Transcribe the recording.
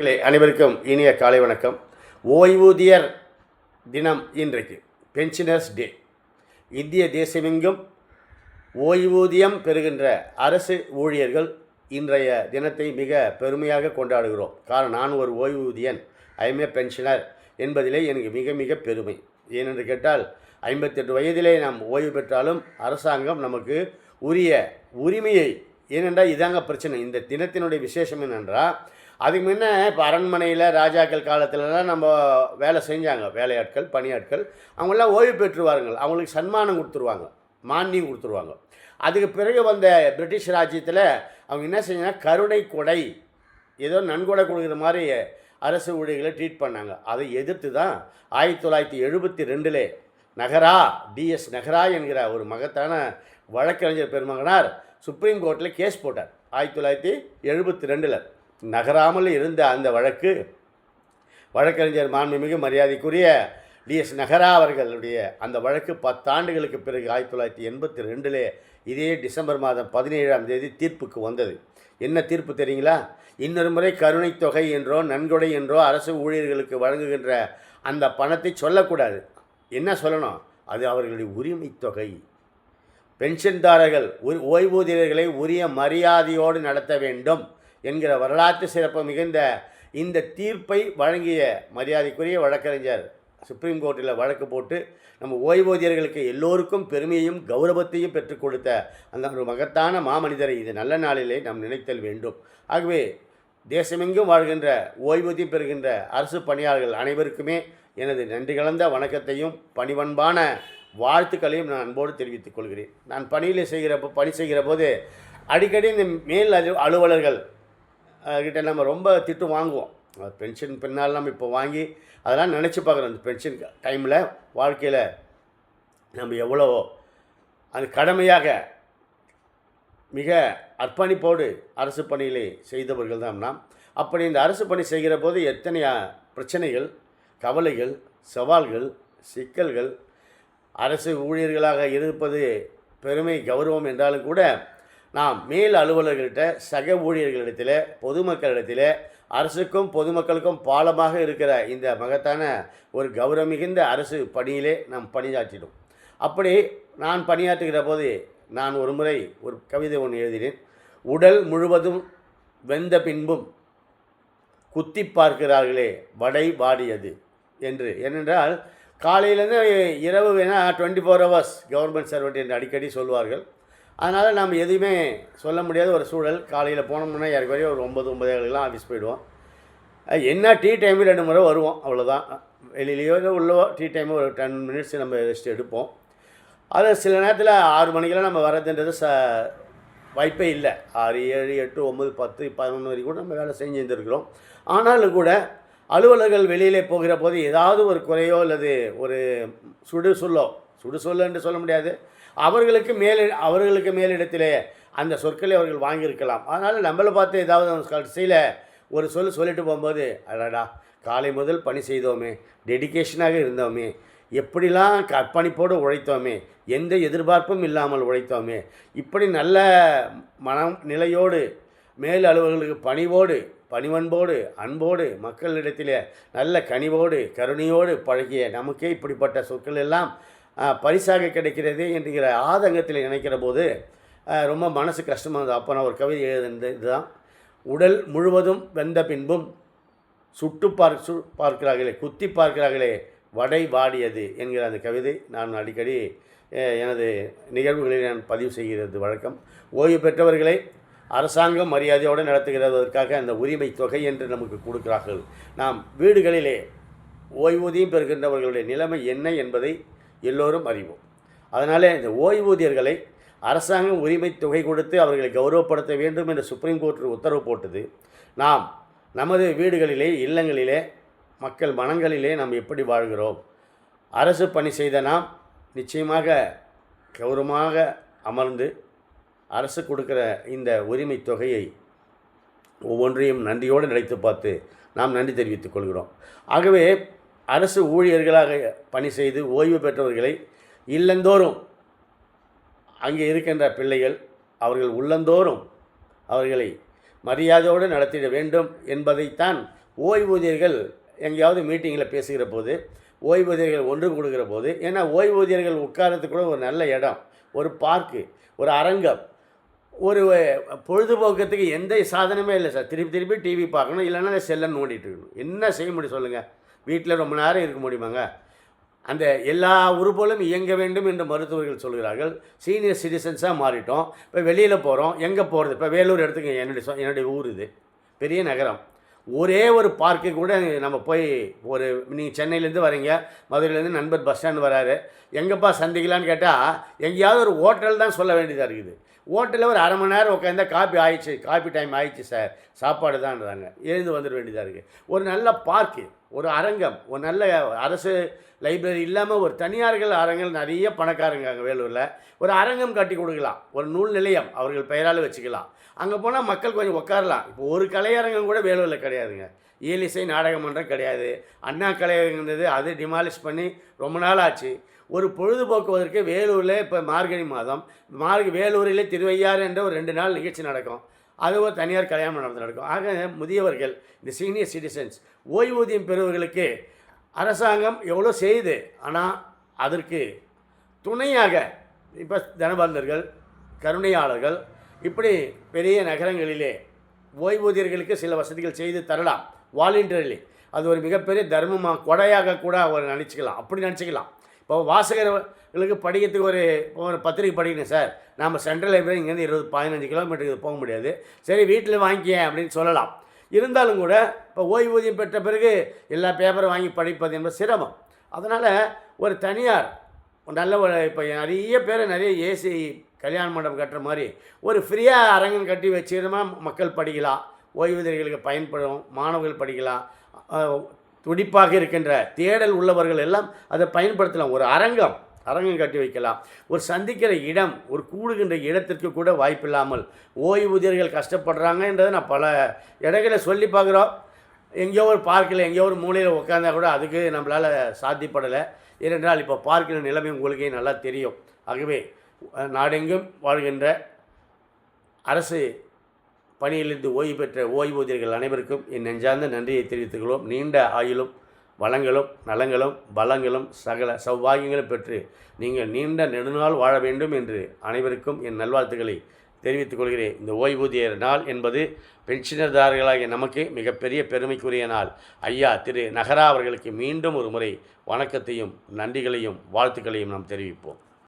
அனைவருக்கும் இனிய காலை வணக்கம். ஓய்வூதியர் தினம் இன்றைக்கு, பென்ஷனர்ஸ் டே. இந்திய தேசமெங்கும் ஓய்வூதியம் பெறுகின்ற அரசு ஊழியர்கள் இன்றைய தினத்தை மிக பெருமையாக கொண்டாடுகிறோம். காரணம், நான் ஒரு ஓய்வூதியன், ஐஎம்ஏ பென்ஷனர் என்பதிலே எனக்கு மிக மிக பெருமை. ஏனென்று கேட்டால், 58 வயதிலே நாம் ஓய்வு பெற்றாலும் அரசாங்கம் நமக்கு உரிய உரிமையை, ஏனென்றால் இதாங்க பிரச்சனை. இந்த தினத்தினுடைய விசேஷம் என்னென்றால், அதுக்கு முன்ன இப்போ அரண்மனையில் ராஜாக்கள் காலத்துலலாம் நம்ம வேலை செஞ்சாங்க, வேலையாட்கள், பணியாட்கள். அவங்களாம் ஓய்வு பெற்றுவார்கள், அவங்களுக்கு சன்மானம் கொடுத்துருவாங்க, மானியம் கொடுத்துருவாங்க. அதுக்கு பிறகு வந்த பிரிட்டிஷ் ராஜ்யத்தில் அவங்க என்ன செஞ்சாங்கன்னா, கருணை கொடை, ஏதோ நன்கொடை கொடுக்குற மாதிரி அரசு ஊழியர்களை ட்ரீட் பண்ணாங்க. அதை எதிர்த்து தான் 1972 நகரா, டிஎஸ் நகரா என்கிற ஒரு மகத்தான வழக்கறிஞர் பெருமகனார் சுப்ரீம் கோர்ட்டில் கேஸ் போட்டார். 1972 நகராமல் இருந்த அந்த வழக்கறிஞர் மாண்புமிகு மரியாதைக்குரிய டிஎஸ் நகரா அவர்களுடைய அந்த வழக்கு 10 ஆண்டுகளுக்கு பிறகு 1982 இதே டிசம்பர் மாதம் 17ஆம் தேதி தீர்ப்புக்கு வந்தது. என்ன தீர்ப்பு தெரியுங்களா? இன்னொரு முறை கருணை தொகை என்றோ நன்கொடை என்றோ அரசு ஊழியர்களுக்கு வழங்குகின்ற அந்த பணத்தை சொல்லக்கூடாது. என்ன சொல்லணும்? அது அவர்களுடைய உரிமை தொகை. பென்ஷன்தாரர்கள், ஓய்வூதியர்களை உரிய மரியாதையோடு நடத்த வேண்டும் என்கிற வரலாற்று சிறப்பு மிகுந்த இந்த தீர்ப்பை வழங்கிய மரியாதைக்குரிய வழக்கறிஞர் சுப்ரீம் கோர்ட்டில் வழக்கு போட்டு நம்ம ஓய்வூதியர்களுக்கு எல்லோருக்கும் பெருமையையும் கௌரவத்தையும் பெற்றுக் கொடுத்த அந்த ஒரு மகத்தான மாமனிதரை இது நல்ல நாளிலே நாம் நினைத்தல் வேண்டும். ஆகவே தேசமெங்கும் வாழ்கின்ற ஓய்வூதியம் பெறுகின்ற அரசு பணியாளர்கள் அனைவருக்குமே எனது நன்றி கலந்த வணக்கத்தையும் பணிவன்பான வாழ்த்துக்களையும் நான் அன்போடு தெரிவித்துக் கொள்கிறேன். நான் பணி செய்கிற போது அடிக்கடி இந்த மேல் அலுவலர்கள் கிட்ட நம்ம ரொம்ப திட்டு வாங்குவோம். பென்ஷன் பின்னால் நம்ம இப்போ வாங்கி அதெல்லாம் நினச்சி பார்க்குறோம். அந்த பென்ஷன் டைமில் வாழ்க்கையில் நம்ம எவ்வளோ அது கடமையாக மிக அர்ப்பணிப்போடு அரசு பணியிலே செய்தவர்கள் தான் நாம். அப்படி இந்த அரசு பணி செய்கிற போது எத்தனை பிரச்சனைகள், கவலைகள், சவால்கள், சிக்கல்கள். அரசு ஊழியர்களாக இருப்பது பெருமை, கௌரவம் என்றாலும் கூட நாம் மேல் அலுவலர்களிட்ட, சக ஊழியர்களிடத்தில், பொதுமக்களிடத்தில், அரசுக்கும் பொதுமக்களுக்கும் பாலமாக இருக்கிற இந்த மகத்தான ஒரு கௌரவம் மிகுந்த அரசு பணியிலே நாம் பணியாற்றிடும். அப்படி நான் பணியாற்றுகிற போது நான் ஒரு முறை ஒரு கவிதை ஒன்று எழுதினேன். உடல் முழுவதும் வெந்த பின்பும் குத்தி பார்க்கிறார்களே வடை வாடியது என்று. ஏனென்றால் காலையிலேருந்து இரவு வேணால் 24 hours கவர்மெண்ட் சர்வெண்ட் என்று அடிக்கடி சொல்வார்கள். அதனால் நாம் எதுவுமே சொல்ல முடியாத ஒரு சூழல். காலையில் போனோம்னா யாருக்குறையும் ஒரு 9-9:30 ஆஃபீஸ் போயிடுவோம். என்ன டீ டைமு 2 முறை வருவோம், அவ்வளோதான். வெளியிலையோ உள்ளவோ டீ டைமு ஒரு 10 minutes நம்ம ரெஸ்ட் எடுப்போம். அது சில நேரத்தில் 6 மணிக்கெல்லாம் நம்ம வரதுன்றது வாய்ப்பே இல்லை. 6, 7, 8, 9, 10, 11 வரைக்கும் கூட நம்ம வேலை செஞ்சு இருந்திருக்கிறோம். ஆனாலும் கூட அலுவலர்கள் வெளியிலே போகிற போது ஏதாவது ஒரு குறையோ அல்லது ஒரு சுடு என்று சொல்ல முடியாது, அவர்களுக்கு மேலிடத்திலே அந்த சொற்களை அவர்கள் வாங்கியிருக்கலாம். அதனால் நம்மளை பார்த்து ஏதாவது கடைசியில் ஒரு சொல்லிட்டு போகும்போது, அடடா காலை முதல் பணி செய்தோமே, டெடிக்கேஷனாக இருந்தோமே, எப்படிலாம் அர்ப்பணிப்போடு உழைத்தோமே, எந்த எதிர்பார்ப்பும் இல்லாமல் உழைத்தோமே, இப்படி நல்ல மனநிலையோடு மேல் அலுவலர்களுக்கு பணிவன்போடு அன்போடு மக்களிடத்தில் நல்ல கனிவோடு கருணையோடு பழகிய நமக்கே இப்படிப்பட்ட சொற்கள் எல்லாம் பரிசாக கிடைக்கிறது என்கிற ஆதங்கத்தில் நினைக்கிற போது ரொம்ப மனசு கஷ்டமாக இருந்தது. அப்போ நான் ஒரு கவிதை எழுதுனது இதுதான். உடல் முழுவதும் வெந்த பின்பும் பார்க்கிறார்களே, குத்தி பார்க்கிறார்களே வடை வாடியது என்கிற அந்த கவிதை நான் அடிக்கடி எனது நிகழ்வுகளில் நான் பதிவு செய்கிறது வழக்கம். ஓய்வு பெற்றவர்களை அரசாங்கம் மரியாதையோடு நடத்துகிறதற்காக அந்த உரிமை தொகை என்று நமக்கு கொடுக்கிறார்கள். நாம் வீடுகளிலே ஓய்வூதியம் பெறுகின்றவர்களுடைய நிலைமை என்ன என்பதை எல்லோரும் அறிவோம். அதனால் இந்த ஓய்வூதியர்களை அரசாங்கம் உரிமை தொகை கொடுத்து அவர்களை கௌரவப்படுத்த வேண்டும் என்று சுப்ரீம் கோர்ட் உத்தரவு போட்டது. நாம் நமது வீடுகளிலே, இல்லங்களிலே, மக்கள் மனங்களிலே நாம் எப்படி வாழ்கிறோம்? அரசு பணி செய்த நாம் நிச்சயமாக கௌரவமாக அமர்ந்து அரசு கொடுக்குற இந்த உரிமை தொகையை ஒவ்வொன்றையும் நன்றியோடு நினைத்து பார்த்து நாம் நன்றி தெரிவித்துக் கொள்கிறோம். ஆகவே அரசு ஊழியர்களாக பணி செய்து ஓய்வு பெற்றவர்களை இல்லந்தோறும் அங்கே இருக்கின்ற பிள்ளைகள் அவர்கள் உள்ளந்தோறும் அவர்களை மரியாதையோடு நடத்திட வேண்டும் என்பதைத்தான் ஓய்வூதியர்கள் எங்கேயாவது மீட்டிங்கில் பேசுகிற போது, ஓய்வூதியர்கள் ஒன்று கூடுகிற போது, ஏன்னா ஓய்வூதியர்கள் உட்கார்றதுக்கு கூட ஒரு நல்ல இடம், ஒரு பார்க்கு, ஒரு அரங்கம், ஒரு பொழுதுபோக்கத்துக்கு எந்த சாதனமே இல்லை சார். திருப்பி திருப்பி டிவி பார்க்கணும், இல்லைன்னா செல்லை நோண்டிட்டு இருக்கணும். என்ன செய்ய முடியும் சொல்லுங்கள்? வீட்டில் ரொம்ப நேரம் இருக்க முடியுமாங்க? அந்த எல்லா உறுப்புகளும் இயங்க வேண்டும் என்று மருத்துவர்கள் சொல்கிறார்கள். சீனியர் சிட்டிசன்ஸாக மாறிட்டோம். இப்போ வெளியில் போகிறோம், எங்கே போகிறது? இப்போ வேலூர் எடுத்துக்கங்க, என்னுடைய ஊர் இது, பெரிய நகரம். ஒரே ஒரு பார்க்கு கூட நம்ம போய் ஒரு நீங்கள் சென்னையிலேருந்து வரீங்க, மதுரையிலேருந்து நண்பர் பஸ் ஸ்டாண்டு வராரு, எங்கேப்பா சந்திக்கலான்னு கேட்டால் எங்கேயாவது ஒரு ஹோட்டல் தான் சொல்ல வேண்டியதாக இருக்குது. ஹோட்டலில் ஒரு அரை மணி நேரம் உட்காந்தா காப்பி ஆயிடுச்சு, காப்பி டைம் ஆயிடுச்சு சார், சாப்பாடு தான்றாங்க, எழுந்து வந்துட வேண்டியதாக இருக்குது. ஒரு நல்ல பார்க்கு, ஒரு அரங்கம், ஒரு நல்ல அரசு லைப்ரரி இல்லாமல் ஒரு தனியார்கள் அரங்கம் நிறைய பணக்காரங்க அங்கே வேலூரில் ஒரு அரங்கம் கட்டி கொடுக்கலாம், ஒரு நூல் நிலையம் அவர்கள் பெயரால் வச்சுக்கலாம். அங்கே போனால் மக்கள் கொஞ்சம் உட்காரலாம். இப்போ ஒரு கலையரங்கம் கூட வேலூரில் கிடையாதுங்க. இயலிசை நாடக மன்றம் கிடையாது. அண்ணா கலையரங்கம் இருந்தது, அது டிமாலிஷ் பண்ணி ரொம்ப நாள் ஆச்சு. ஒரு பொழுதுபோக்குவதற்கு வேலூரில் இப்போ மார்கழி மாதம் வேலூரிலே திருவையாறு என்ற ஒரு 2 நாள் நிகழ்ச்சி நடக்கும். அது ஒரு தனியார் கல்யாண மண்டபத்தில் நடக்கும். ஆக முதியவர்கள், இந்த சீனியர் சிட்டிசன்ஸ், ஓய்வூதியம் பெறுவர்களுக்கு அரசாங்கம் எவ்வளோ செய்யுது. ஆனால் அதற்கு துணையாக இப்போ தனபந்தர்கள், கருணையாளர்கள், இப்படி பெரிய நகரங்களிலே ஓய்வூதியர்களுக்கு சில வசதிகள் செய்து தரலாம் வாலண்டியர்லி. அது ஒரு மிகப்பெரிய தர்மமாக கொடையாக கூட அவர் நினச்சிக்கலாம், அப்படி நினச்சிக்கலாம். இப்போ வாசகர்களுக்கு படிக்கிறதுக்கு ஒரு பத்திரிக்கை படிக்கணும் சார், நம்ம சென்ட்ரல் லைப்ரரி இங்கேருந்து 15 கிலோமீட்டருக்கு போக முடியாது, சரி வீட்டில் வாங்கிக்கேன் அப்படின்னு சொல்லலாம். இருந்தாலும் கூட இப்போ ஓய்வூதியம் பெற்ற பிறகு எல்லா பேப்பரும் வாங்கி படிப்பது என்பது சிரமம். அதனால் ஒரு தனியார் நல்ல இப்போ நிறைய பேர் நிறைய ஏசி கல்யாண மண்டபம் கட்டுற மாதிரி ஒரு ஃப்ரீயாக அரங்கம் கட்டி வச்சுருந்தோமா மக்கள் படிக்கலாம், ஓய்வூதியர்களுக்கு பயன்படும், மாணவர்கள் படிக்கலாம், துடிப்பாக இருக்கின்ற தேடல் உள்ளவர்கள் எல்லாம் அதை பயன்படுத்தலாம். ஒரு அரங்கம் கட்டி வைக்கலாம். ஒரு சந்திக்கிற இடம், ஒரு கூடுகின்ற இடத்திற்கு கூட வாய்ப்பில்லாமல் ஓய்வூதியர்கள் கஷ்டப்படுறாங்கன்றதை நான் பல இடங்களில் சொல்லி பார்க்குறோம். எங்கேயோ ஒரு பார்க்கில் எங்கேயோ ஒரு மூலையில் உட்காந்தா கூட அதுக்கு நம்மளால் சாத்தியப்படலை. ஏனென்றால் இப்போ பார்க்கிற நிலைமை உங்களுக்கே நல்லா தெரியும். ஆகவே நாடெங்கும் வாழ்கின்ற அரசு பணியிலிருந்து ஓய்வு பெற்ற ஓய்வூதியர்கள் அனைவருக்கும் என் நெஞ்சார்ந்த நன்றியை தெரிவித்துக்கிறோம். நீண்ட ஆயுளும் வளங்களும் நலங்களும் பலங்களும் சகல சௌபாகியங்களும் பெற்று நீங்கள் நீண்ட நெடுநாள் வாழ வேண்டும் என்று அனைவருக்கும் என் நல்வாழ்த்துக்களை தெரிவித்துக் கொள்கிறேன். இந்த ஓய்வூதியர் நாள் என்பது பென்ஷனர்தாரர்களாகிய நமக்கு மிகப்பெரிய பெருமைக்குரிய நாள். ஐயா திரு நகரா அவர்களுக்கு மீண்டும் ஒரு முறை வணக்கத்தையும் நன்றிகளையும் வாழ்த்துக்களையும் நாம் தெரிவிப்போம்.